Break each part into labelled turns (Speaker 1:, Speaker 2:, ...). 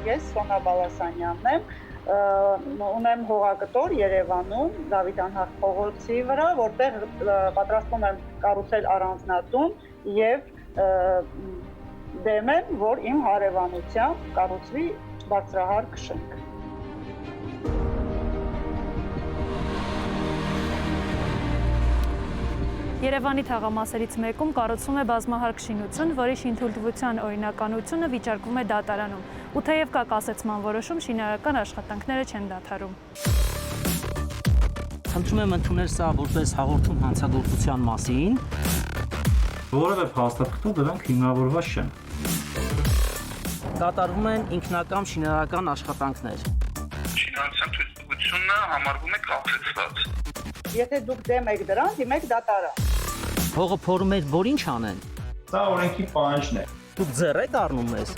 Speaker 1: ես Սոնա Բալասանյանն եմ, ունեմ հողագտոր Երևանում, Դավիթ Անհախտ փողոցի վրա, որտեղ պատրաստում եմ կառուցել առանձնատուն եւ դեմ եմ, որ իմ հարևանությամբ կառուցվի բարձրահարկ շենք։
Speaker 2: Երևանի թաղամասերից մեկում կառուցվում է բազմահարկ շինություն, որի շինթույլտվության օրինականությունը վիճարկվում է դատարանում, ու թեև կա կասեցման որոշում, շինարարական աշխատանքները չեն դադարում։
Speaker 3: Խնդրում եմ ընդունել սա որպես հաղորդում հանցագործության մասին։
Speaker 4: Որևէ փաստաթղթով դրանք հիմնավորված չեն։
Speaker 3: Կատարվում են ինքնակամ շինարարական աշխատանքներ։
Speaker 5: Շինարարության թույլտվությունը համարվում է կապեցված։
Speaker 1: Եթե դուք դեմ եք դրան, դիմեք դատարան։
Speaker 3: Հողը փորում էր, որ ինչ անեն։
Speaker 4: Սա օրենքի պահանջն է։
Speaker 3: Դուք ձեռ եք առնում ես։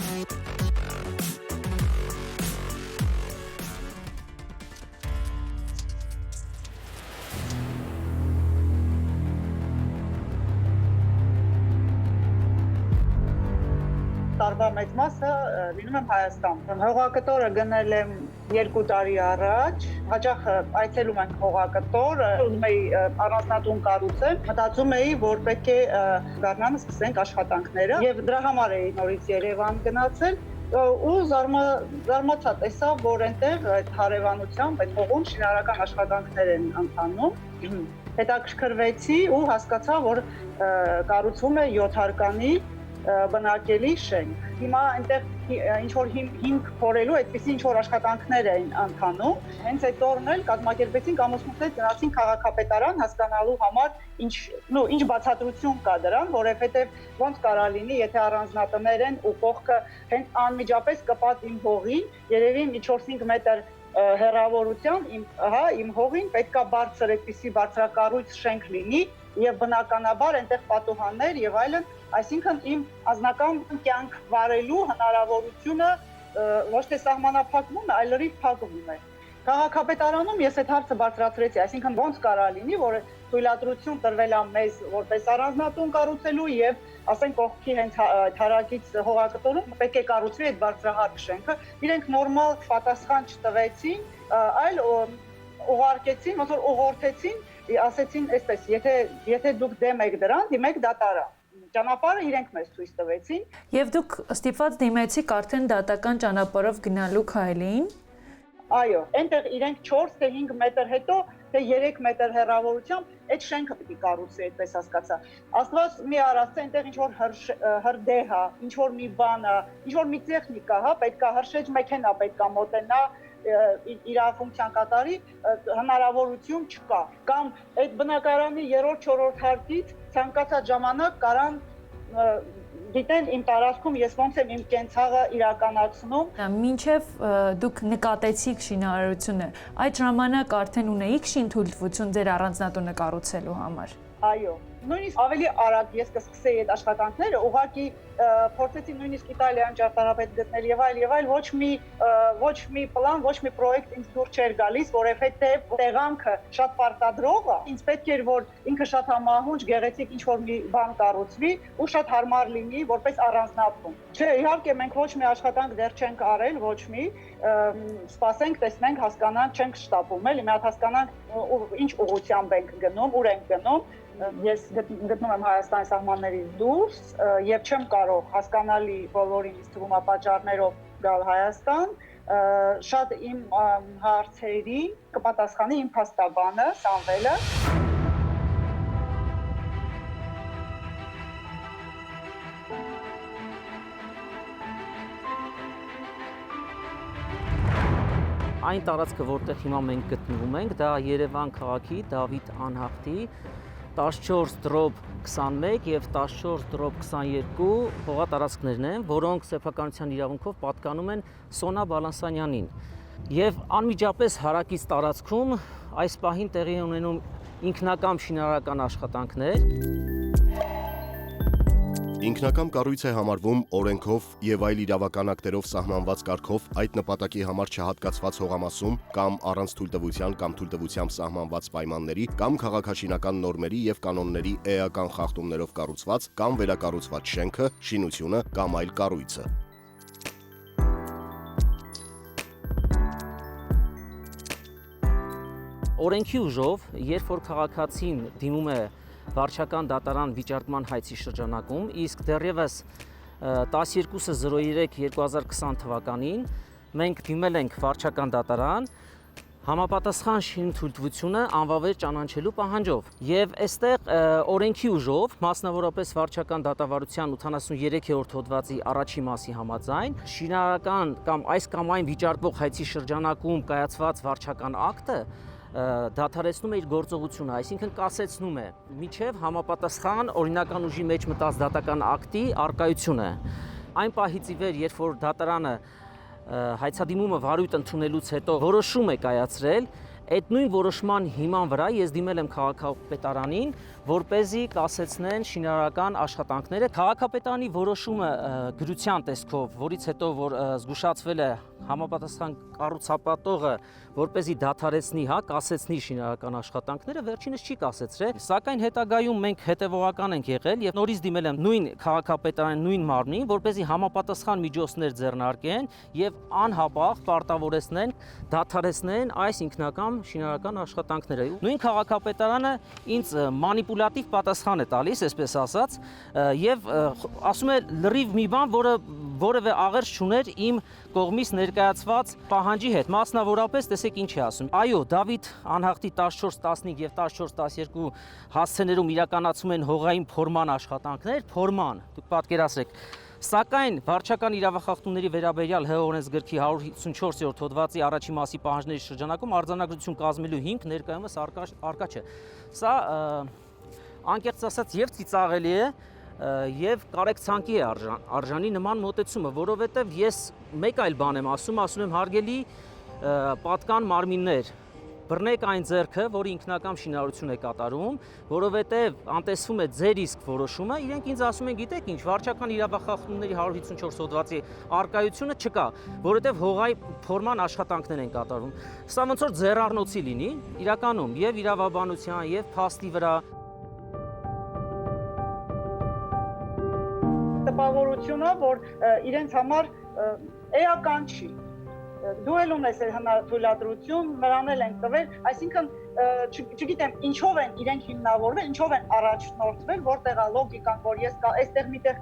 Speaker 1: Տարվա մեծ մասը լինում եմ Հայաստանում։ Հողագտորը գնել եմ 2 տարի առաջ, հաճախ այցելում ենք հողագտոր, ուզում էի առանձնատուն կառուցել, մտածում էի, որ պետք է գարնանը սկսենք աշխատանքները եւ դրա համար էի նորից Երևան գնացել ու զարմացա տեսա, որ այնտեղ այդ հարևանությամբ, այդ հողում շինարարական աշխատանքներ են ընթանում։ Հետաքրքրվեցի ու հասկացա, որ կառուցվում է 7 հարկանի բնակելի շենք։ Հիմա այնտեղ ինչ որ հիմք փորելու այդպիսի ինչ որ աշխատանքներ էին ընթանում։ Հենց այդ օրն էլ կազմակերպեցինք ամուսնուս գնացինք քաղաքապետարան հասկանալու համար ինչ բացատրություն կա դրան, որովհետև ոնց կարա լինի, եթե առանձնատներ են ու կողքը հենց անմիջապես կպած իմ հողին, երևի մի 4-5 մետր հեռավորությամբ իմ հողին պետքա բարձր այդպիսի բարձրակառույց շենք լինի եւ բնականաբար այնտեղ պատուհաններ եւ այլն, այսինքն իմ անձնական կյանք վարելու հնարավորությունը ոչ թե սահմանափակվում է, այլ լրիվ փակվում է։ Քաղաքապետարանում ես այդ հարցը բարձրացրեցի, այսինքն ոնց կարա լինի, որ թույլատրություն տրվել է մեզ որպես առանձնատուն կառուցելու եւ ասենք կողքի հենց հարակից հողագտորում պետք է կառուցվի այդ բարձրահարկ շենքը։ Իրենք նորմալ պատասխան չտվեցին, այլ ուղարկեցին, ոնց որ ուղղորդեցին, ասեցին այսպես, եթե դուք դեմ եք դրան, դիմեք դատարան։ Ճանապարհը իրենք մեզ ցույց տվեցին։
Speaker 2: Եվ դուք ստիպված դիմեցիք արդեն դատական ճանապարհով գնալու քայլին։
Speaker 1: Այո, այնտեղ իրենք 4 թե 5 մետր հետո, թե 3 մետր հեռավորությամբ այդ շենքը պիտի կառուցվի, այդպես հասկացա։ Աստված մի արածը, այնտեղ ինչ որ հրդեհ է, ինչ որ մի բան է, ինչ որ մի տեխնիկա, հա, պետքա հրշեջ մեքենա պետքա մոտենա իր ֆունկցիան կատարի, հնարավորություն չկա։ Կամ այդ բնակարանի 3-4 հարկից ցանկացած ժամանակ կարան գիտեն իմ տարածքում ես ոնց եմ իմ կենցաղը իրականացնում։
Speaker 2: Մինչև դուք նկատեցիք շինարարությունը, այդ ժամանակ արդեն ունեիք շինթույլտվություն ձեր առանձնատունը կառուցելու համար։
Speaker 1: Այո, նույնիսկ ավելի արագ ես կսկսեի այդ աշխատանքները, ուղղակի փորձեցի նույնիսկ Իտալիայում ճարտարապետ գտնել եւ այլ, ոչ մի պլան, ոչ մի պրոյեկտ ինձ դուր չէր գալիս, որովհետեւ տեղանքը շատ պարտադրող է։ Ինձ պետք էր, որ ինքը շատ համահունչ, գեղեցիկ ինչ-որ մի բան կառուցվի ու շատ հարմար լինի, որպես առանձնատուն։ Չէ, իհարկե մենք ոչ մի աշխատանք դեռ չենք արել, ոչ մի, սպասենք, տեսնենք, հասկանանք, չենք շտապում, էլի, մի հատ հասկանանք ինչ ուղղությամբ ենք գնում, ուր ենք գնում։ Ես գտնում եմ Հայաստանի սահմաններից դուրս եւ չեմ կարող հասկանալի բոլորին ինձ թվում է պատճառներով գալ Հայաստան, շատ իմ հարցերի կպատասխանի իմ փաստաբանը Սամվելը։
Speaker 3: Այն տարածքը, որտեղ հիմա մենք գտնվում ենք, դա Երևան քաղաքի Դավիթ Անհախտի 14/21 եւ 14/22 հողատարածքներն են, որոնք սեփականության իրավունքով պատկանում են Սոնա Բալասանյանին։ Եվ անմիջապես հարակից տարածքում այս պահին տեղի ունենում ինքնակամ շինարարական աշխատանքներ։
Speaker 6: Ինքնակամ կառույց է համարվում օրենքով եւ այլ իրավական ակտերով սահմանված կարգով այդ նպատակի համար չհատկացված հողամասում կամ առանց թույլտվության կամ թույլտվությամբ սահմանված պայմանների կամ քաղաքաշինական նորմերի եւ կանոնների էական խախտումներով կառուցված կամ վերակառուցված շենքը, շինությունը կամ այլ կառույցը։
Speaker 3: օրենքի ուժով, երբ որ քաղաքացին դիմում է վարչական դատարան վիճարկման հայցի շրջանակում, իսկ դեռևս 12/03/2020 թվականին մենք դիմել ենք վարչական դատարան համապատասխան շինթույլտվությունը անվավեր ճանաչելու պահանջով եւ այստեղ օրենքի ուժով մասնավորապես վարչական դատավարության 83-րդ հոդվածի առաջի մասի համաձայն շինարարական կամ այս կամ այն վիճարկվող հայցի շրջանակում կայացված վարչական ակտը դադարեցնում է իր գործողությունը, այսինքն կասեցնում է միջև համապատասխան օրինական ուժի մեջ մտած դատական ակտի արկայությունը։ Այն պահից ի վեր, երբ որ դատարանը հայցադիմումը վարույթ ընդունելուց հետո որոշում է կայացրել, այդ նույն որոշման հիման վրա ես դիմել եմ քաղաքապետարանին, որպեսզի կասեցնեն շինարարական աշխատանքները։ Քաղաքապետարանի որոշումը գրության տեսքով, որից հետո որ զգուշացվել է համապատասխան կառուցապատողը, որպեսզի դադարեցնի, կասեցնի շինարարական աշխատանքները, վերջինս չի կասեցրել, սակայն հետագայում մենք հետևողական ենք եղել եւ նորից դիմել եմ նույն քաղաքապետարանի նույն մարմնին, որպեսզի համապատասխան միջոցներ ձեռնարկեն եւ անհապաղ պարտավորեցնեն դադարեցնեն այս ինքնական շինարարական աշխատանքները։ Նույն քաղաքապետարանը ինձ մանիպուլատիվ պատասխան է տալիս, այսպես ասած, եւ ասում է լրիվ մի բան, որը որևէ աղերս չուներ իմ կողմից ներկայացված պահանջի հետ։ Մասնավորապես տեսեք ինչ է ասում։ Այո, Դավիթ անհախտի 14-15 եւ 14-12 հասցեներում իրականացում են հողային փորման աշխատանքներ, փորման։ Դուք պատկերացրեք։ Սակայն վարչական իրավախախտումների վերաբերյալ ՀՀ օրենսգրքի 154-րդ հոդվածի առաջի մասի պահանջների շրջանակում արձանագրություն կազմելու հիմք ներկայումս արկա չէ։ Սա անկեղծ ասած եւ ծիծաղելի է եւ կարեկցանքի է արժանի նման մոտեցումը, որովհետեւ ես մեկ այլ բան եմ ասում եմ հարգելի պատկան մարմիններ, բռնեք այն ձեռքը, որը ինքնակամ շինարարություն է կատարում, որովհետև անտեսվում է ձեր իսկ որոշումը, իրենք ինձ ասում են, գիտեք ինչ, վարչական իրավախախտումների 154 հոդվածի արկայությունը չկա, որովհետև հողայի փորման աշխատանքներ են կատարում։ Սա ոնց որ ձեռառնոցի լինի, իրականում եւ իրավաբանության, եւ փաստի վրա
Speaker 1: տպավորությունը, որ իրենց համար էական չի։ Դու էլ ունես հնարավորություն, նրան էլ են տվել, այսինքն չգիտեմ ինչով են իրենք հիմնավորվել, ինչով են առաջնորդվել, որտեղ է լոգիկան, որ ես այստեղ միտեղ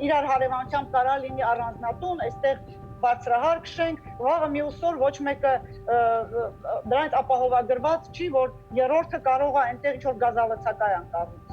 Speaker 1: իրար հարևանությամբ կարա լինի առանձնատուն, այստեղ բարձրահար քշենք, վաղը մյուս օր ոչ մեկը դրանից ապահովագրված չի, որ երրորդը կարող է այնտեղ ինչ-որ գազալցակայան կառուցի։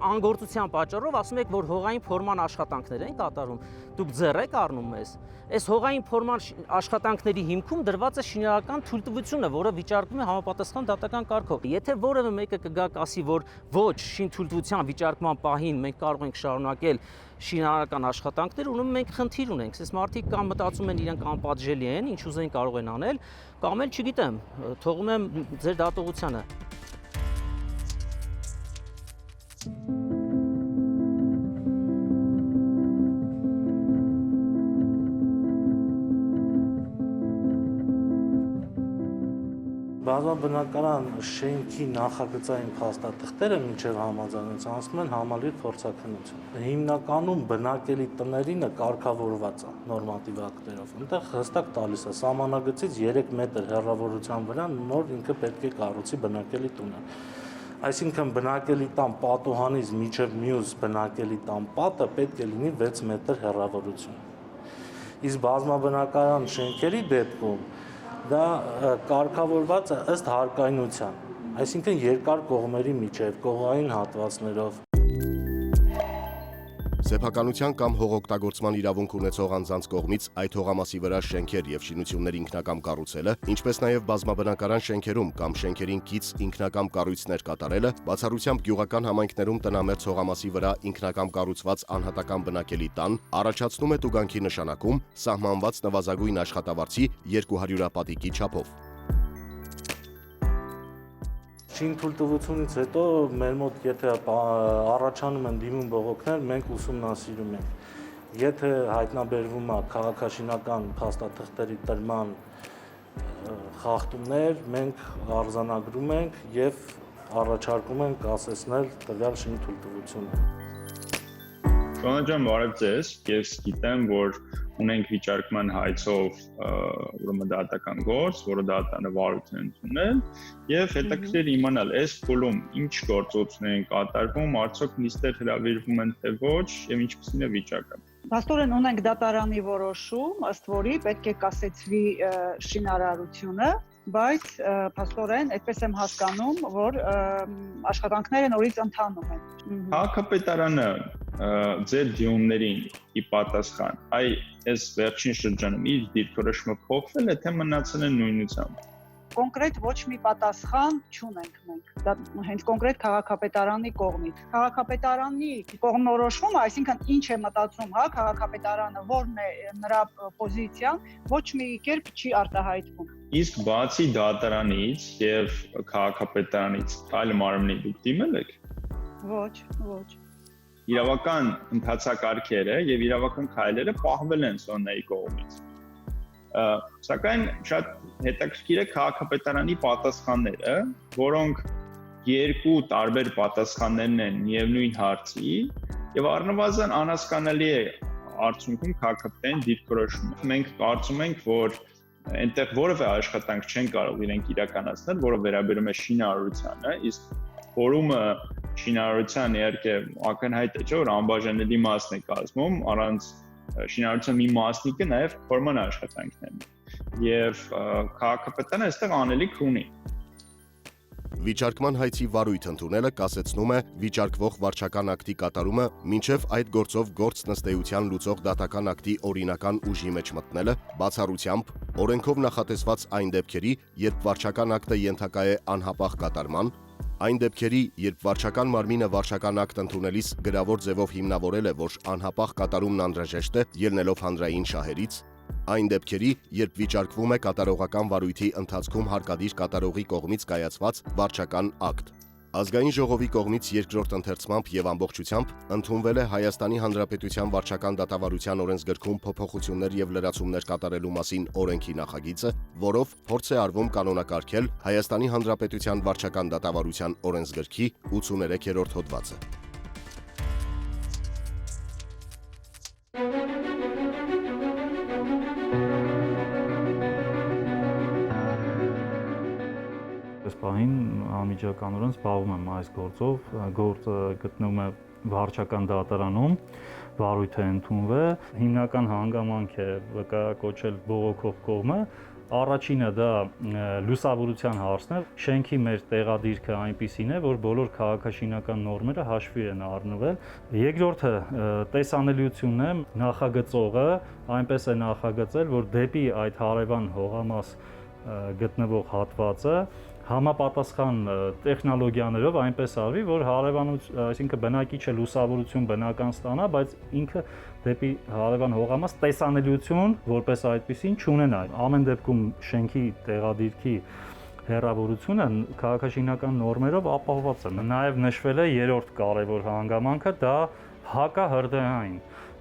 Speaker 3: Անգործության պատճառով ասում եք, որ հողային փորման աշխատանքներ են կատարում, դուք ձեռ եք առնում մեզ։ Այս հողային փորման աշխատանքների հիմքում դրված է շինարարական թույլտվությունը, որը վիճարկվում է համապատասխան դատական կարգով։ Եթե որևէ մեկը կգա ասի, որ ոչ, շինթույլտվության վիճարկման պահին մենք կարող ենք շարունակել շինարարական աշխատանքներ, ուրեմն մենք խնդիր ունենք։ Այս մարդիկ կամ մտածում են իրենք անպատժելի են, ինչ ուզեն կարող են անել, կամ էլ չգիտեմ, թողում եմ ձեր դատողությանը։
Speaker 7: Բազմաբնակարան շենքի նախագծային փաստաթղթերը մինչև համաձայնության ասում են համալիր փորձաքննություն։ Հիմնականում բնակելի տներինը կարգավորված է նորմատիվ ակտերով։ Այնտեղ հստակ տալիս է սահմանագծից 3 մետր հեռավորության վրա նոր ինքը պետք է կառուցի բնակելի տունը։ Այսինքն բնակելի տան պատուհանից մինչև մյուս բնակելի տան պատը պետք է լինի 6 մետր հեռավորություն։ Իսկ բազմաբնակարան շենքերի դեպքում դա կարգավորված է ըստ հարկայնության, այսինքն երկար կողմերի միջև, կողմային հատվածներով։
Speaker 6: Սեփականության կամ հողօգտագործման իրավունք ունեցող անձանց կողմից այդ հողամասի վրա շենքեր եւ շինություններ ինքնակամ կառուցելը, ինչպես նաեւ բազմաբնակարան շենքերում կամ շենքերին կից ինքնակամ կառույցներ կատարելը, բացառությամբ գյուղական համայնքներում տնամերձ հողամասի վրա ինքնակամ կառուցված անհատական բնակելի տան, առաջացնում է տուգանքի նշանակում սահմանված նվազագույն աշխատավարձի 200 պատիկի չափով։
Speaker 7: Շինթույլտվությունից հետո մեր մոտ եթե առաջանում են դիմում բողոքներ, մենք ուսումնասիրում ենք։ Եթե հայտնաբերվում է քաղաքաշինական փաստաթղթերի տրման խախտումներ, մենք արձանագրում ենք եւ առաջարկում ենք կասեցնել տվյալ շինթույլտվությունը։
Speaker 8: Կանաջան բարև ձեզ, ես գիտեմ, որ ունենք վիճարկման հայցով ուրեմն դատական գործ, որը դատանը վարույթ է ընդունել, եւ հետաքրքիր իմանալ այս փուլում ինչ գործողություններ են կատարվում, արդյոք նիստեր հրավիրվում են թե ոչ եւ ինչպիսին է վիճակը։
Speaker 1: Փաստորեն ունենք դատարանի որոշում, ըստ որի պետք է կասեցվի շինարարությունը, բայց փաստորեն այդպես եմ հասկանում, որ աշխատանքները նորից ընթանում են։
Speaker 8: Քաղաքապետարանը ձեր դիմումներին ի պատասխան, այս վերջին շրջանում իր դիրքորոշումը փոխվել է, թե մնացել է նույնությամբ։
Speaker 1: Կոնկրետ ոչ մի պատասխան չունենք մենք։ Դա հենց կոնկրետ քաղաքապետարանի կողմից։ Քաղաքապետարանի կողմնորոշումը, այսինքն ինչ է մտածում, քաղաքապետարանը, որն է նրա պոզիցիան, ոչ մի կերպ չի արտահայտվում։
Speaker 8: Իսկ բացի դատարանից եւ քաղաքապետարանից այլ մարմնի դուք դիմել եք։
Speaker 1: Ոչ։
Speaker 8: Իրավական ընթացակարգերը եւ իրավական քայլերը պահվել են Սոնայի կողմից։ Սակայն շատ հետաքրքիր է քաղաքապետարանի պատասխանները, որոնք երկու տարբեր պատասխաններն են միևնույն հարցի եւ առնվազն անհասկանալի է արդյունքում քաղաքապետարանի դիրքորոշումը։ Մենք կարծում ենք, որ այնտեղ որևէ աշխատանք չեն կարող իրենք իրականացնել, որը վերաբերում է շինարարությանը, իսկ ֆորումը շինարարության իհարկե ակնհայտ է, որ անբաժանելի մասն է կազմում, առանց շինարարության մի մասնիկը նաև ֆորման աշխատանքներն են։ Եվ քաղաքապետարանը այստեղ անելիք ունի։
Speaker 6: Վիճարկման հայցի վարույթ ընդունելը կասեցնում է վիճարկվող վարչական ակտի կատարումը, մինչև այդ գործով գործնստեյության լուծող դատական ակտի օրինական ուժի մեջ մտնելը, բացառությամբ օրենքով նախատեսված այն դեպքերի, երբ վարչական ակտը ենթակա է անհապաղ կատարման, այն դեպքերի, երբ վարչական մարմինը վարչական ակտ ընդունելիս գրավոր ձևով հիմնավորել է, որ անհապաղ կատարումն անհրաժեշտ է, ելնելով հանրային շահերից, այն դեպքերի, երբ վիճարկվում է կատարողական վարույթի ընթացքում հարկադիր կատարողի կողմից կայացված վարչական ակտ։ Ազգային ժողովի կողմից երկրորդ ընթերցմամբ եւ ամբողջությամբ ընդունվել է Հայաստանի Հանրապետության վարչական դատավարության օրենսգրքում փոփոխություններ եւ լրացումներ կատարելու մասին օրենքի նախագիծը, որով փորձ է արվում կանոնակարգել Հայաստանի Հանրապետության վարչական դատավարության օրենսգրքի 83-րդ հոդվածը։
Speaker 9: Պահին անմիջականորեն զբաղվում եմ այս գործով, գործը գտնվում է վարչական դատարանում, վարույթ է ընդունվել, հիմնական հանգամանք է վկայակոչել բողոքող կողմը, առաջինը դա լուսավորության հարցն է, շենքի մեր տեղադիրքը այնպիսին է, որ բոլոր քաղաքաշինական նորմերը հաշվի են առնվել, երկրորդը տեսանելիությունն է, նախագծողը այնպես է նախագծել, որ դեպի այդ հարևան հողամաս գտնվող հատվածը համապատասխան տեխնոլոգիաներով այնպես արվի, որ այսինքն բնակիչը լուսավորություն բնական ստանա, բայց ինքը դեպի հարևան հողամաս տեսանելիություն որպես այդպեսին չունենա։ Ամեն դեպքում շենքի տեղադիրքի հեռավորությունը քաղաքաշինական նորմերով ապահովված է։ Նաև նշվել է երրորդ կարևոր հանգամանքը, դա հակահրդեհային։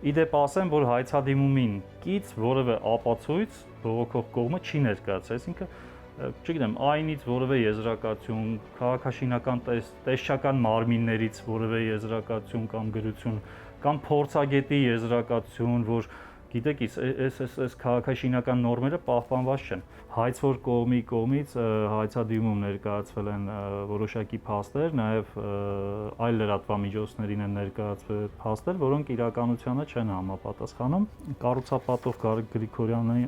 Speaker 9: Իդեպ ասեմ, որ հայցադիմումին կից որևէ ապացույց բողոքող կողմը չի ներկայացել, այսինքն չգիտեմ, այնից որևէ եզրակացություն, քաղաքաշինական տեսչական մարմիններից որևէ եզրակացություն կամ գրություն, կամ փորձագետի եզրակացություն, որ գիտեք, այս քաղաքաշինական նորմերը պահպանված չեն։ Հայցվոր կողմի կողմից հայցադիմում ներկայացվել են որոշակի փաստեր, նաև այլ լրատվամիջոցներին են ներկայացվել փաստեր, որոնք իրականությանը չեն համապատասխանում։ Կառուցապատող Գարիկ Գրիգորյանի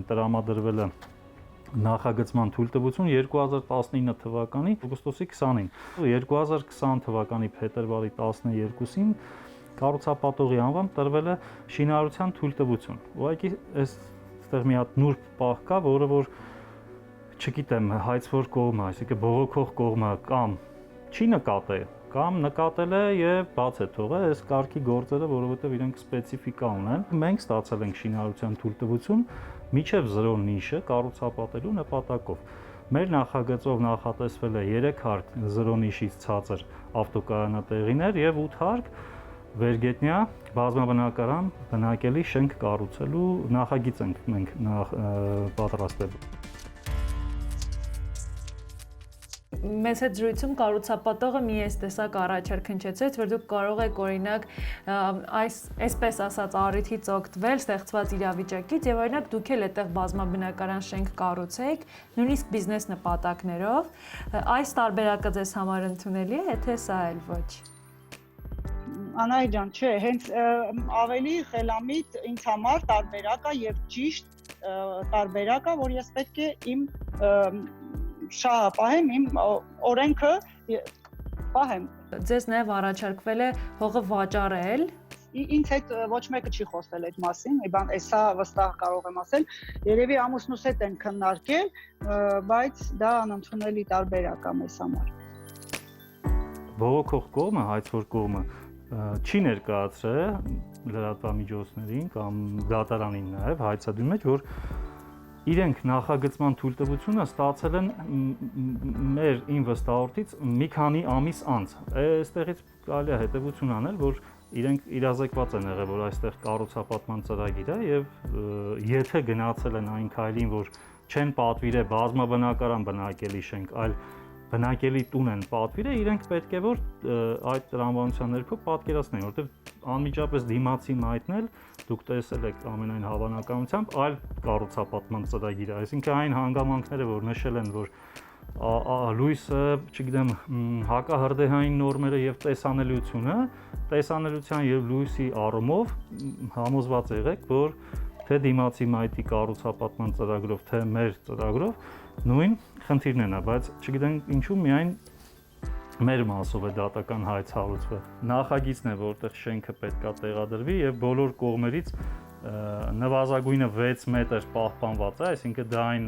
Speaker 9: տրամադրվել է նախագծման թույլտվություն 2019 թվականի օգոստոսի 20-ին։ 2020 թվականի փետրվարի 12-ին կառուցապատողի անվամբ տրվել է շինարարության թույլտվություն։ Ուղղակի այստեղ մի հատ նուրբ պահ կա, որը որ չգիտեմ, հայցվոր կողմը, այսինքն բողոքող կողմը կամ չի նկատել, կամ նկատել է եւ բաց է թողել այս կարգի գործերը, որովհետեւ իրենք սպეციფիկա ունեն։ Մենք ստացել ենք շինարարության թույլտվություն միջև 0 նիշը կառուցապատելու նպատակով։ Մեր նախագծով նախատեսվել է 3 հարկ 0 նիշից ցածր ավտոկայանատեղիներ եւ 8 հարկ վերգետնյա բազմաբնակարան բնակելի շենք կառուցելու նախագիծ ենք մենք պատրաստել։
Speaker 2: Մեզ հետ զրույցում կառուցապատողը մի այս տեսակ առաջարկ հնչեցրեց, որ դուք կարող եք օրինակ այսպես ասած առիթից օգտվել ստեղծված իրավիճակից եւ օրինակ դուք էլ այդտեղ բազմաբնակարան շենք կառուցեք, նույնիսկ բիզնես նպատակներով, այս տարբերակը ձեզ համար ընդունելի է, թե սա էլ ոչ։
Speaker 1: Անահիտ ջան, չէ, հենց ավելի խելամիտ ինձ համար տարբերակ է եւ ճիշտ տարբերակ է, որ ես պետք է իմ շահը պահեմ, իմ օրենքը պահեմ։
Speaker 2: Ձեզ նաև առաջարկվել է հողը վաճառել։
Speaker 1: Ինձ հետ ոչ մեկը չի խոսել այդ մասին, բան էսա վստահ կարող եմ ասել։ Երևի ամուսնուս հետ են քննարկել, բայց դա անընդունելի տարբերակ է մեզ համար։
Speaker 9: Բողոքող կողմը, հայցվոր կողմը չի ներկայացրել լրատվամիջոցներին կամ դատարանին նաև հայցադու մեջ, որ իրենք նախագծման թույլտվությունը ստացել են մեր իմ վստահորդից մի քանի ամիս անց։ Այստեղից կարելի է հետևություն անել, որ իրենք իրազեկված են եղել, որ այստեղ կառուցապատման ծրագիր է եւ եթե գնացել են այն քայլին, որ չեն պատվիրել բազմաբնակարան բնակելի շենք, այլ բնակելի տուն են պատվիրել, իրենք պետք է որ այդ տրամաբանության ներքո պատկերացնեն, որովհետև անմիջապես դիմացի մայթնել դուք տեսել եք ամենայն հավանականությամբ այլ կառուցապատման ծրագիր է, այսինքն այն հանգամանքները, որ նշել են, որ լույսը, չգիտեմ, հակահրդեհային նորմերը եւ տեսանելիության եւ լույսի առումով համոզված եղեք, որ թե դիմացի մայթի կառուցապատման ծրագրով, թե մեր ծրագրով նույն խնդիրներն է, բայց չգիտեմ ինչու միայն մեր մասով է դատական հայց հարուցվել։ Նախագիծն է, որտեղ շենքը պետքա տեղադրվի եւ բոլոր կողմերից նվազագույնը 6 մետր պահպանված է, այսինքն դա այն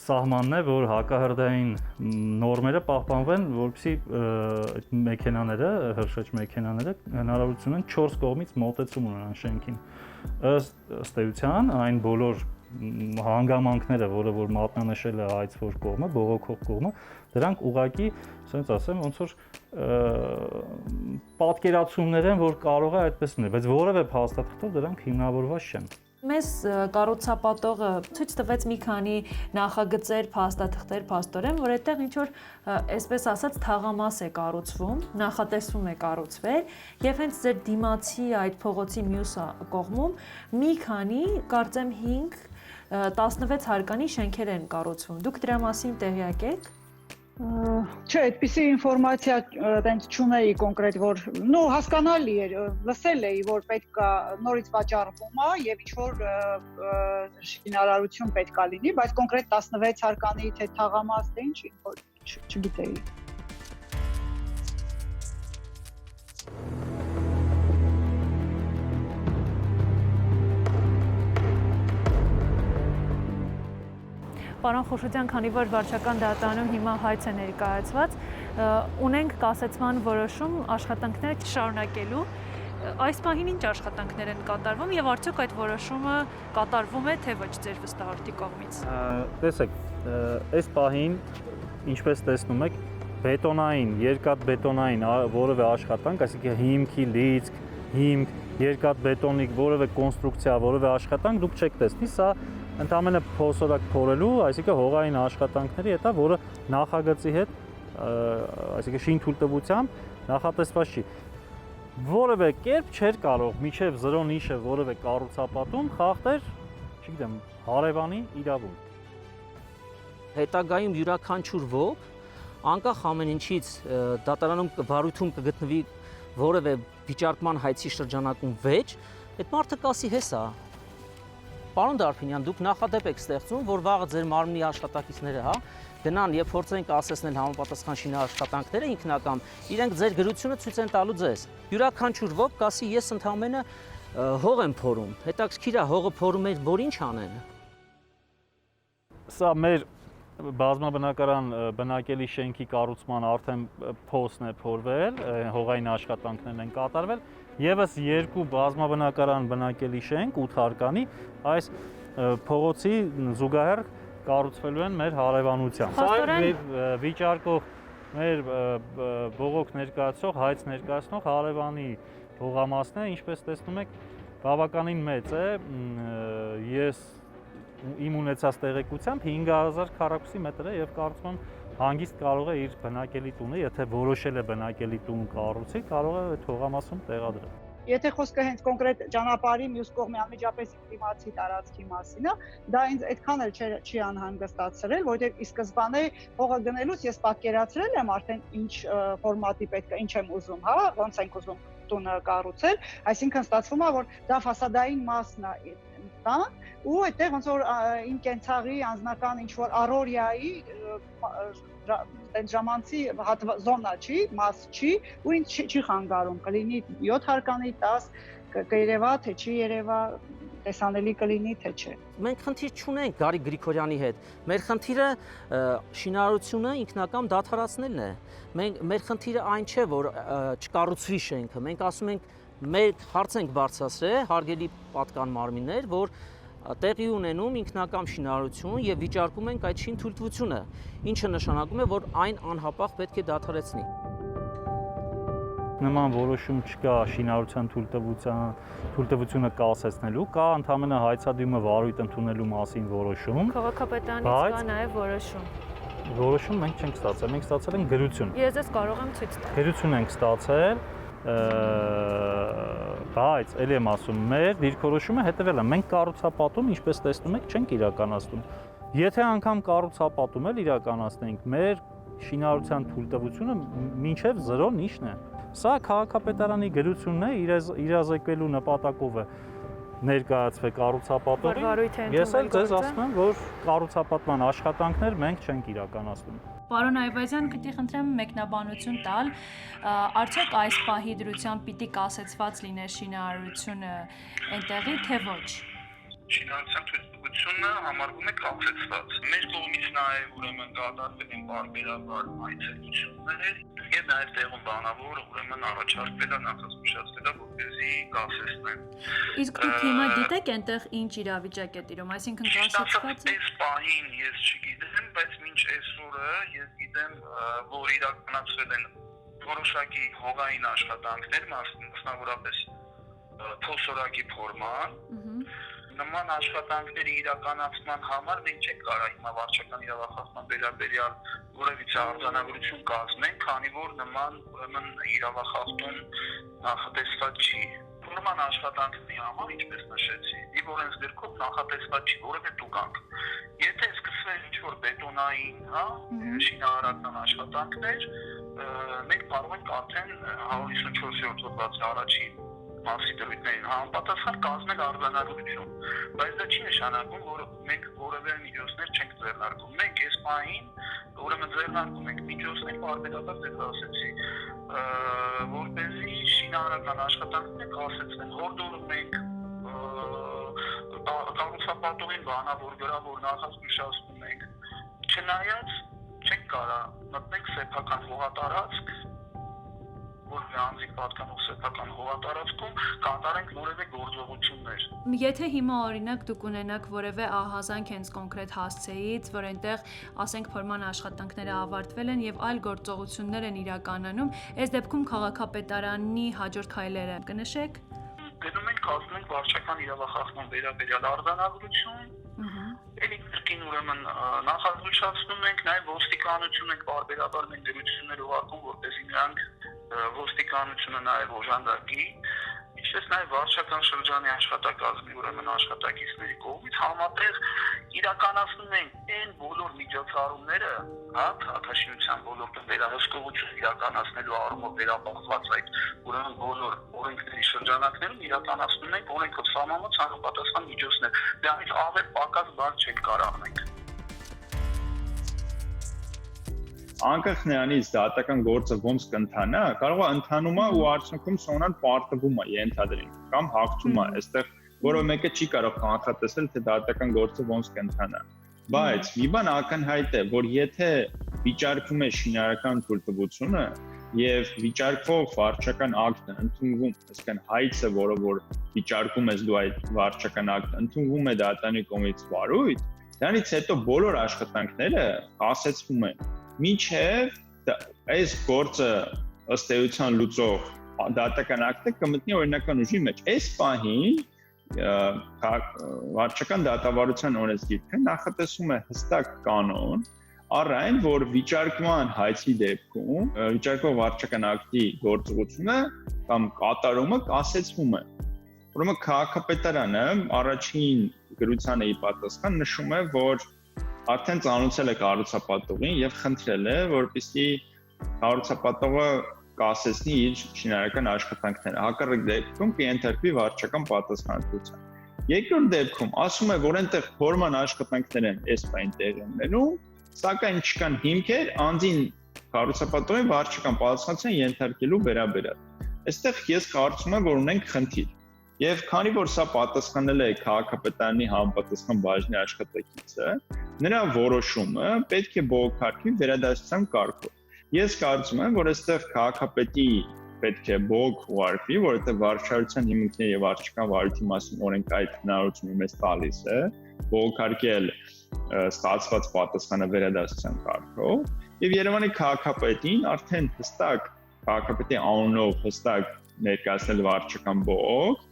Speaker 9: սահմանն է, որ հակահրդեհային նորմերը պահպանվեն, որպեսզի այդ մեքենաները, հրշեջ մեքենաները հնարավորություն են 4 կողմից մոտեցում ունենան շենքին։ Ըստ էության այն բոլոր հանգամանքները, որը որ մատնանշել է հայցվոր կողմը, բողոքող կողմը, դրանք ուղղակի, ասենց ասեմ, ոնց որ պատկերացումներ են, որ կարող է այդպես լինել, բայց որևէ փաստաթղթով դրանք հիմնավորված չեն։
Speaker 2: Մեզ կառուցապատողը ցույց տվեց մի քանի նախագծեր, փաստաթղթեր, փաստորեն, որ այդտեղ ինչ որ այսպես ասած թաղամաս է կառուցվում, նախատեսվում է կառուցվել, եւ հենց ձեր դիմացի այդ փողոցի մյուս կողմում մի քանի, կարծեմ 5-16 հարկանի շենքեր են կառուցվում։ Դուք դրա մասին տեղյակ եք։
Speaker 1: Չէ, այդպիսի ինֆորմացիա տենց չունեի կոնկրետ, որ հասկանալի էր, լսել էի, որ պետքա նորից վաճառվում է եւ ինչ որ շինարարություն պետքա լինի, բայց կոնկրետ 16 հարկանի թե թաղամաս թե ինչ չգիտեի։
Speaker 2: Պարոն Խոշոտյան, քանի որ վարչական դատարանում հիմա հայց է ներկայացված, ունենք կասեցման որոշում աշխատանքները շարունակելու։ Այս պահին ինչ աշխատանքներ են կատարվում եւ արդյոք այդ որոշումը կատարվում է թե ոչ ձեր վստահորդի կողմից։
Speaker 9: Տեսեք, այս պահին, ինչպես տեսնում եք, բետոնային, երկաթբետոնային որևէ աշխատանք, այսինքն հիմքի լիցք, հիմք, երկաթբետոնիկ որևէ կոնստրուկցիա, որևէ աշխատանք դուք չեք տեսնի, սա ընդամենը փոսորակ փորելու, այսինքն հողային աշխատանքների հետ է, որը նախագծի հետ, այսինքն շինթույլտվությամբ նախատեսված չի։ Որևէ կերպ չէր կարող միջև 0 նիշը որևէ կառուցապատում խախտել, չգիտեմ, հարևանի իրավունք։
Speaker 3: Հետագայում յուրաքանչյուր ոք, անկախ ամեն ինչից դատարանում վարույթում կգտնվի որևէ վիճարկման հայցի շրջանակում վեճ, այդ մարդը կասի հեսա։ Պարոն Դարփինյան, դուք նախադեպ եք ստեղծում, որ վաղը ձեր մարմնի աշխատակիցները, հա, գնան եւ փորձեն կասեցնել համապատասխան շինարարաշխատանքները ինքնական, իրենք ձեր գրությունը ցույց են տալու ձեզ։ Յուրաքանչյուր ոք կասի ես ընդամենը հող եմ փորում։ Հետաքրքիր է հողը փորում էր, որ ինչ անեն։
Speaker 9: Սա մեր բազմաբնակարան բնակելի շենքի կառուցման արդեն փոստն է փորվել, հողային աշխատանքներն են կատարվել, եւս 2 բազմաբնակարան բնակելի շենք 8 հարկանի այս փողոցի զուգահեռ կառուցվելու են մեր հարևանությամբ։ Սա վիճարկող մեր բողոք ներկայացող, հայց ներկայացնող հարևանի հողամասն է, ինչպես տեսնում եք, բավականին մեծ է, ես իմ ունեցած տեղեկությամբ 5000 քառակուսի մետր է եւ կարծում եմ Հանգիստ կարող է իր բնակելի տունը, եթե որոշել է բնակելի տուն կառուցի, կարող է այդ հողամասում տեղադրել։
Speaker 1: Եթե խոսքը հենց կոնկրետ ճանապարհի մյուս կողմի անմիջապես դիմացի տարածքի մասին է, դա ինձ այդքան էլ չի անհանգստացրել, որովհետև ի սկզբանե հողը գնելուց ես պատկերացրել եմ արդեն ինչ ֆորմատի պետք է, ինչ եմ ուզում, հա, ոնց ենք ուզում տունը կառուցել, այսինքն ստացվում է, որ դա ֆասադային մասն է տան, ու այդտեղ ոնց որ իմ կենցաղի անձնական ինչ որ առօրյայի այդ ժամանցի զոնա չի, մաս չի, ու ինձ չի խանգարում, կլինի 7 հարկանի 10, կերևա, թե չի երևա, տեսանելի կլինի, թե չէ։
Speaker 3: Մենք խնդիր չունենք Գարիկ Գրիգորյանի հետ։ Մեր խնդիրը շինարարությունը ինքնակամ դադարացնելն է։ Մեր խնդիրը այն չէ, որ չկառուցվի շենքը։ Մենք ասում ենք, մեր հարց ենք բարձրացրել, հարգելի պատկան մարմիններ, որ տեղի ունենում ինքնակամ շինարարություն եւ վիճարկում ենք այդ շինթույլտվությունը, ինչը նշանակում է, որ այն անհապաղ պետք է դադարեցնի։
Speaker 9: Նման որոշում չկա շինարարության թույլտվությունը կասեցնելու, կա ընդհանրապես հայցադիմը վարույթ ընդունելու մասին որոշում։
Speaker 2: Քաղաքապետարանից կա նաև որոշում։
Speaker 9: Որոշում մենք չենք ստացել, մենք ստացել ենք գրություն։
Speaker 2: Ես ես կարող եմ ցույց տալ։
Speaker 9: Գրություն ենք ստացել, բայց ելի եմ ասում, մեր դիրքորոշումը հետևել է, մենք կառուցապատում, ինչպես տեսնում եք, չենք իրականացնում։ Եթե անգամ կառուցապատում էլ իրականացնենք, մեր շինարարության թույլտվությունը մինչև 0 նիշն է։ Սա քաղաքապետարանի գրությունն է, իրազեկվելու նպատակով է ներկայացվել կառուցապատողին։ Ես էլ ձեզ ասում եմ, որ կառուցապատման աշխատանքներ մենք չենք իրականացնում։
Speaker 2: Պարոն Այվազյան, գիտի խնդրեմ մեկնաբանություն տալ, արդյոք այս պահի դրությամբ պիտի կասեցված լիներ շինարարությունը այնտեղի, թե ոչ։
Speaker 5: Շինարարության թույլտվությունը համարվում է կասեցված։ Մեր կողմից նաև ուրեմն կատարվել են բարբերաբար այցելություններ եւ նաև տեղում բանավոր ուրեմն առաջարկվել է նախազգուշացվել է, որպեսզի կասեցնեն։
Speaker 2: Իսկ դուք հիմա գիտեք այնտեղ ինչ իրավիճակ է տիրում, այսինքն կասեցված է։
Speaker 5: Այս պահին ես չգիտեմ, բայց մինչ այսօրը ես գիտեմ, որ իրականացվել են որոշակի հողային աշխատանքներ, մասնավորապես փոսորակի ֆորման։ Նման աշխատանքների իրականացման համար մենք չենք կարող հիմա վարչական իրավախախտման վերաբերյալ որևիցե արձանագրություն կազմենք, քանի որ նման ուրեմն իրավախախտում նախատեսված չի։ Նման աշխատանքների համար, ինչպես նշեցի, իր օրենսգրքով նախատեսված չի որևէ տուգանք։ Եթե սկսվեն ինչ-որ բետոնային, շինարարական աշխատանքներ, մենք կարող ենք արդեն 154-րդ հոդվածի առաջին մասի դրույթներին համապատասխան կազմել արձանագրություն, բայց դա չի նշանակում, որ մենք որևէ միջոցներ չենք ձեռնարկում։ Մենք այս պահին ուրեմն ձեռնարկում ենք միջոցներ, բարբերաբար ձեզ ասեցի, որպեսզի շինարարական աշխատանքները կասեցվեն, հորդորում ենք կառուցապատողին բանավոր գրավոր նախազգուշացնում ենք, չնայած չենք կարող մտնենք սեփական հողատարածք, որ անձիկ պատկանող սեփական հողատարածքում կատարենք որևէ գործողություններ։
Speaker 2: Եթե հիմա օրինակ դուք ունենաք որևէ ահազանգ հենց կոնկրետ հասցեից, որ այնտեղ ասենք փորման աշխատանքները ավարտվել են եւ այլ գործողություններ են իրականանում, այս դեպքում քաղաքապետարանի հաջորդ քայլերը կնշեք։
Speaker 5: Գնում ենք կազմում ենք վարչական իրավախախտման վերաբերյալ արձանագրություն։ Էլի կրկին ուրեմն նախազգուշացնում ենք, նաև ոստիկանություն ենք բարբերաբար մենք դրություններ ուղարկում, որպեսզի նրանք ոստիկանությունը նաև օժանդակի, ինչպես նաև վարչական շրջանի աշխատակազմի ուրեմն աշխատակիցների կողմից համատեղ իրականացնում ենք այն բոլոր միջոցառումները, քաղաքաշինության ոլորտում վերահսկողություն իրականացնելու առումով վերապահված այդ ուրեմն բոլոր օրենքների շրջանակներում իրականացնում ենք օրենքով սահմանված համապատասխան միջոցներ։ Դրանից ավել պակաս բան չենք կարող անենք։
Speaker 8: Անկախ նրանից դատական գործը ոնց կընթանա, կարող է ընթանում է ու արդյունքում սոնան պարտվում է ենթադրենք կամ հաղթում է, այստեղ որը մեկը չի կարող կանխատեսել, թե դատական գործը ոնց կընթանա։ Բայց մի բան ակնհայտ է, որ եթե վիճարկվում է շինարարական թույլտվությունը եւ վիճարկվող վարչական ակտը ընդունվում, այսինքն հայցը, որը որ վիճարկում ես դու այդ վարչական ակտը ընդունվում է դատանի կողմից վարույթ, դրանից հետո բոլոր աշխատանքները կասեցվում են։ Մինչև այս գործը ըստ էության լուծող դատական ակտը կմտնի օրինական ուժի մեջ։ Այս պահին վարչական դատավարության օրենսգիրքը նախատեսում է հստակ կանոն, առ այն, որ վիճարկման հայցի դեպքում վիճարկող վարչական ակտի գործողությունը կամ կատարումը կասեցվում է։ Ուրեմն քաղաքապետարանը առաջին գրությանը ի պատասխան նշում է, որ արդեն ծանոթացել է կառուցապատողին եւ խնդրել է, որպեսզի կառուցապատողը կասեցնի իր շինարարական աշխատանքները։ Հակառակ դեպքում կենթարկվի վարչական պատասխանատվության։ Երկրորդ դեպքում ասում է, որ այնտեղ ֆորման աշխատանքներ են էսպայն տեղի ունենում, սակայն չկան հիմքեր անձին կառուցապատողին վարչական պատասխանատվության ենթարկելու վերաբերյալ։ Այստեղ ես կարծում եմ, որ ունենք խնդիր։ Եվ քանի որ սա պատասխանել է քաղաքապետարանի համապատասխան բաժնի աշխատակիցը, նրա որոշումը պետք է բողոքարկվի վերադասության կարգով։ Ես կարծում եմ, որ այստեղ քաղաքապետի պետք է բողոք ուղարկվի, որովհետև վարչարության հիմունքների եւ վարչական վարույթի մասին օրենքը այդ հնարավորությունը մեզ տալիս է բողոքարկել ստացված պատասխանը վերադասության կարգով, եւ Երևանի քաղաքապետին արդեն հստակ քաղաքապետի անունով հստակ ներկայացնել վարչական բողոք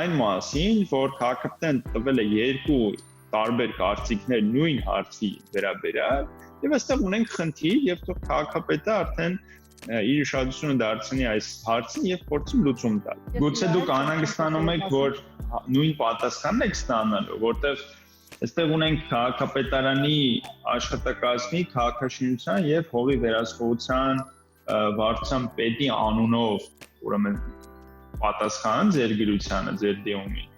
Speaker 8: այն մասին, որ քաղաքապետեն տվել է երկու տարբեր կարծիքներ նույն հարցի վերաբերյալ, եւ այստեղ ունենք խնդիր եւ թող քաղաքապետը արդեն իր ուշադրությունը դարձնի այս հարցին եւ փորձի լուծում տալ։ Գուցե դուք անհանգստանում եք, որ նույն պատասխանն եք ստանալու, որտեղ այստեղ ունենք քաղաքապետարանի աշխատակազմի քաղաքաշինության եւ հողի վերահսկողության վարչության պետի անունով, ուրեմն պատասխան ձեր գրությանը, ձեր դիմումին։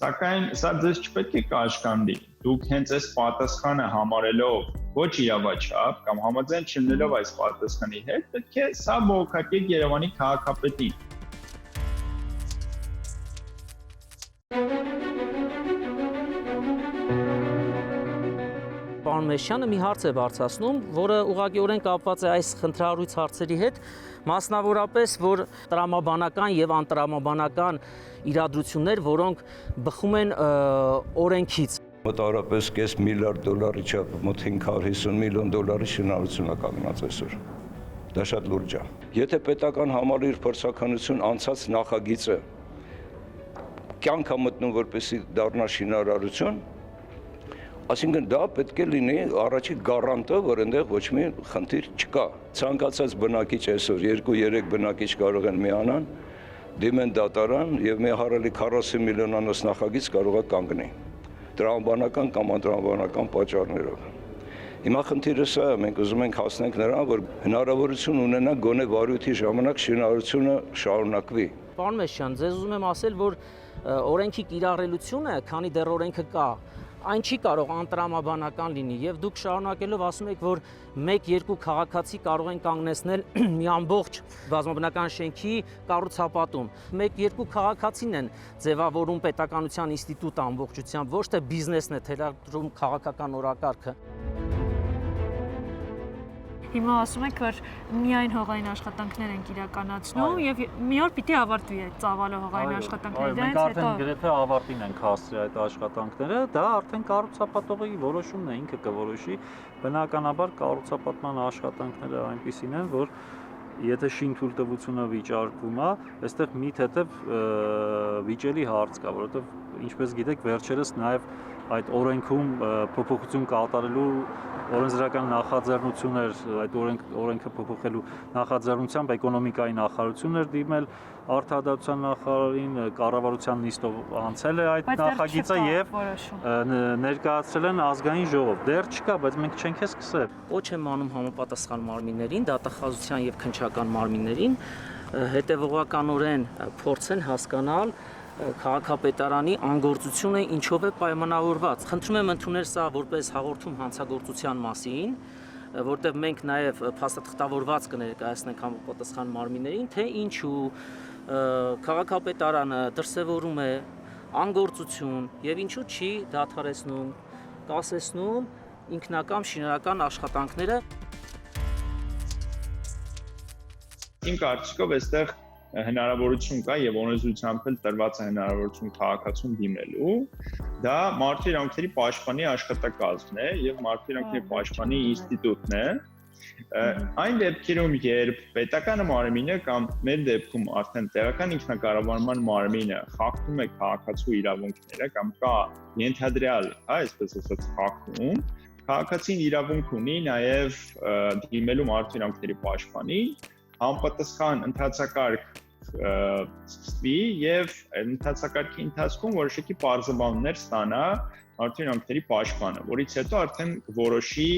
Speaker 8: Սակայն սա ձեզ չպետք է կաշկանդի։ Դուք հենց այս պատասխանը համարելով ոչ իրավաչափ կամ համաձայն չլինելով այս պատասխանի հետ, պետք է սա բողոքարկեք Երևանի քաղաքապետին։
Speaker 3: Պարոն Մեշյանը մի հարց է բարձրացնում, որը ուղղակիորեն կապված է այս խնդրահարույց հարցերի հետ, մասնավորապես, որ տրամաբանական եւ անտրամաբանական իրադրություններ, որոնք բխում են օրենքից։
Speaker 10: Մոտավորապես $5 միլիարդ չափ մոտ 550 միլիոն դոլարի շինարարություն է կանգնած այսօր։ Դա շատ լուրջ է։ Եթե պետական համալիր փորձականություն անցած նախագիծը կյանք է մտնում, որպեսզի դառնա շինարարություն, այսինքն դա պետք է լինի առաջի գարանտը, որ այնտեղ ոչ մի խնդիր չկա։ Ցանկացած բնակիչ այսօր 2-3 բնակիչ կարող են միանան, դիմեն դատարան եւ մի հարելի 40 միլիոնանոց նախագիծ կարող է կանգնի տրամաբանական կամ անտրամաբանական պատճառներով։ Հիմա խնդիրը սա է, մենք ուզում ենք հասնենք նրան, որ հնարավորություն ունենա գոնե վարույթի ժամանակ շինարարությունը շարունակվի։
Speaker 3: Պարոն Մեշյան, ձեզ ուզում եմ ասել, որ օրենքի կիրառելությունը, քանի դեռ օրենքը կա, այն չի կարող անտրամաբանական լինի եւ դուք շարունակելով ասում եք, որ 1-2 քաղաքացի կարող են կանգնեցնել մի ամբողջ բազմաբնական շենքի կառուցապատում։ 1-2 քաղաքացին են ձևավորում պետականության ինստիտուտը ամբողջությամբ, ոչ թե բիզնեսն է թելադրում քաղաքական օրակարգը։
Speaker 2: Հիմա ասում եք, որ միայն հողային աշխատանքներ են իրականացնում եւ մի օր պիտի ավարտվի այդ ծավալը հողային աշխատանքները։
Speaker 9: Մենք արդեն գրեթե ավարտին ենք հասցրել այդ աշխատանքները, դա արդեն կառուցապատողի որոշումն է, ինքը կորոշի։ Բնականաբար կառուցապատման աշխատանքները այնպիսին են, որ եթե շինթույլտվությունը վիճարկվում է, այստեղ մի թեթև վիճելի հարց կա, որովհետեւ ինչպես գիտեք, վերջերս նաեւ այդ օրենքում փոփոխություն կատարելու օրենսդրական նախաձեռնություններ, այդ օրենքը փոփոխելու նախաձեռնությամբ էկոնոմիկայի նախարարությունն էր դիմել արտադրության նախարարին, կառավարության նիստով անցել է այդ նախագիծը եւ ներկայացրել են ազգային ժողով։ Դեռ չկա, բայց մենք չենք սկսել։
Speaker 3: Ոչ եմ անում համապատասխան մարմիններին, դատախազության եւ քննչական մարմիններին հետեւողականորեն փորձեն հասկանալ քաղաքապետարանի անգործությունը ինչով է պայմանավորված։ Խնդրում եմ ընդունել սա որպես հաղորդում հանցագործության մասին, որտեղ մենք նաև փաստաթղթավորված կներկայացնենք համապատասխան մարմիններին, թե ինչու քաղաքապետարանը դրսևորում է անգործություն եւ ինչու չի դադարեցնում, կասեցնում ինքնակամ շինարարական աշխատանքները։
Speaker 8: Իմ կարծիքով այստեղ հնարավորություն կա եւ օրենսդրությամբ էլ տրված է հնարավորություն քաղաքացուն դիմելու, դա մարդու իրավունքների պաշտպանի աշխատակազմն է եւ մարդու իրավունքների պաշտպանի ինստիտուտն է։ Այն դեպքերում, երբ պետական մարմինը կամ մեր դեպքում արդեն տեղական ինքնակառավարման մարմինը խախտում է քաղաքացու իրավունքները կամ կա ենթադրյալ, այսպես ասած, խախտում, քաղաքացին իրավունք ունի նաև դիմելու մարդու իրավունքների պաշտպանին, համապատասխան ընթացակարգ ստի եւ ընթացակարգի ընթացքում որոշակի բարձրաբանումներ ստանա մարդու իրավունքների պաշտպանը, որից հետո արդեն որոշի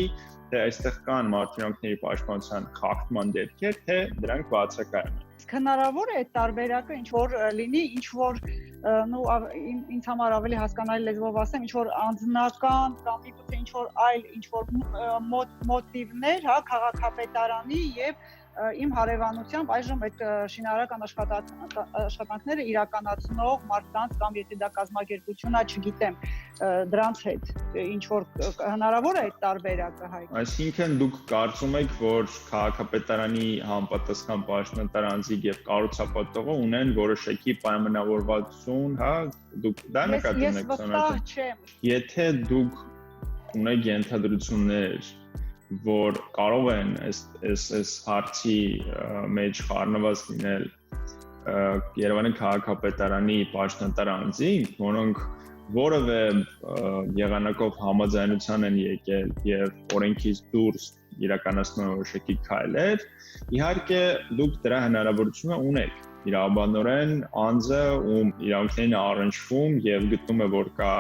Speaker 8: թե այստեղ կան մարդու իրավունքների պաշտպանության խախտման դեպքեր, թե դրանք բացակայում են։
Speaker 1: Հնարավոր է այդ տարբերակը ինչ որ լինի, ինչ որ ինձ համար ավելի հասկանալի լեզվով ասեմ, ինչ որ անձնական կամ միգուցե ինչ որ այլ ինչ որ մոտիվներ, հա, քաղաքապետարանի եւ իմ հարևանությամբ այժմ այդ շինարարական աշխատանքները իրականացնող մարդկանց կամ եթե դա կազմակերպություն է, չգիտեմ, դրանց հետ ինչ որ հնարավոր է այդ տարբերակը հայտնի։
Speaker 8: Այսինքն դուք կարծում եք, որ քաղաքապետարանի համապատասխան պաշտոնատար անձիկ եւ կառուցապատողը ունեն որոշակի պայմանավորվածություն, հա, դուք դա նկատի ունեք
Speaker 1: ցանոթ։
Speaker 8: Եթե դուք ունեք ենթադրություններ, որ կարող են այս հարցի մեջ խառնված լինել Երևանի քաղաքապետարանի պաշտոնատար անձինք, որոնք որևէ եղանակով համաձայնության են եկել եւ օրենքից դուրս իրականացնում որոշակի քայլեր, իհարկե դուք դրա հնարավորությունը ունեք։ Իրավաբանորեն անձը ում իրավունքներն առնչվում եւ գտնում է, որ կա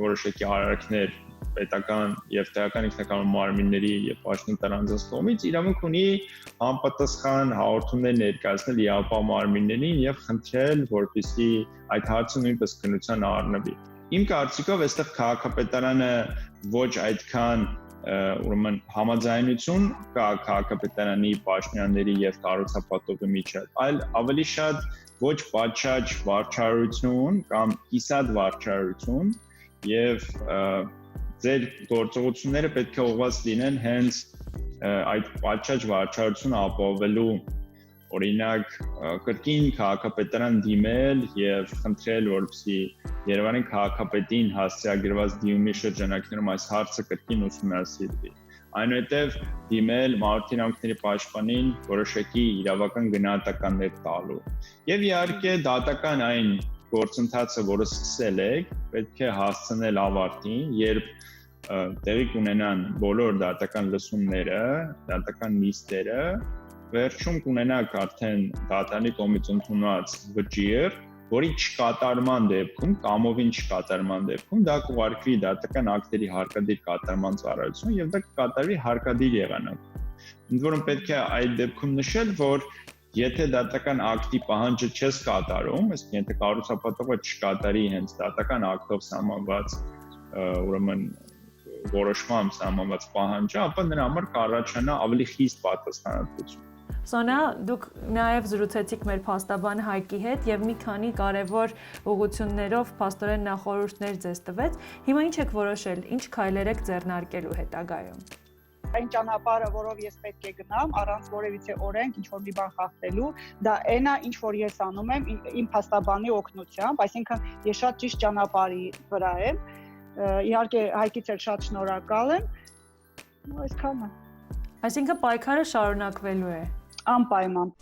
Speaker 8: որոշակի արարքներ պետական եւ տեղական ինքնականոն մարմինների եւ պաշտոնատար անձանց կողմից իրավունք ունի համապատասխան հաղորդումներ ներկայացնել իրավապահ մարմիններին եւ խնդրել, որպեսզի այդ հարցը նույնպես քննության առնվի։ Իմ կարծիքով այստեղ քաղաքապետարանը ոչ այդքան ուրեմն համաձայնություն կա քաղաքապետարանի պաշտոնյաների եւ կառուցապատողի միջեւ, այլ ավելի շատ ոչ պատշաճ վարչարություն կամ կիսատ վարչարություն եւ ձեր գործողությունները պետք է ուղղված լինեն հենց այդ պատշաճ վարչարությունը ապահովելու, օրինակ կրկին քաղաքապետարան դիմել եւ խնդրել, որպեսզի Երևանի քաղաքապետին հասցեագրված դիմումի շրջանակներում այս հարցը կրկին ուսումնասիրվի։ Այնուհետև դիմել մարդու իրավունքների պաշտպանին որոշակի իրավական գնահատականներ տալու։ Եվ իհարկե դատական այն գործընթացը, որը սկսել եք, պետք է հասցնել ավարտին, երբ տեղի կունենան բոլոր դատական լսումները, դատական նիստերը, վերջում կունենաք արդեն դատարանի կողմից ընդունված վճիռ, որի չկատարման դեպքում, կամովին չկատարման դեպքում դա կուղարկվի դատական ակտերի հարկադիր կատարման ծառայություն եւ դա կկատարվի հարկադիր եղանակով։ Ընդ որում պետք է այդ դեպքում նշել, որ եթե դատական ակտի պահանջը չես կատարում, այսինքն եթե կառուցապատողը չկատարի հենց դատական ակտով սահմանված ուրեմն որոշմամբ սահմանված պահանջը, ապա նրա համար կառաջանա ավելի խիստ պատասխանատվություն։
Speaker 2: Սոնա, դուք նաև զրուցեցիք մեր փաստաբան Հայկի հետ եւ մի քանի կարևոր ուղղություններով փաստորեն նախորհուրդներ ձեզ տվեց։ Հիմա ինչ եք որոշել, ինչ քայլեր եք ձեռնարկելու հետագայում։
Speaker 1: Այն ճանապարհը, որով ես պետք է գնամ, առանց որևիցե օրենք ինչ որ մի բան խախտելու, դա այն է, ինչ որ ես անում եմ իմ փաստաբանի օգնությամբ, այսինքն ես շատ ճիշտ ճանապարհի վրա եմ։ Իհարկե Հայկից էլ շատ շնորհակալ եմ։ Այսքանը։
Speaker 2: Այսինքն պայքարը շարունակվելու է։
Speaker 1: Անպայման։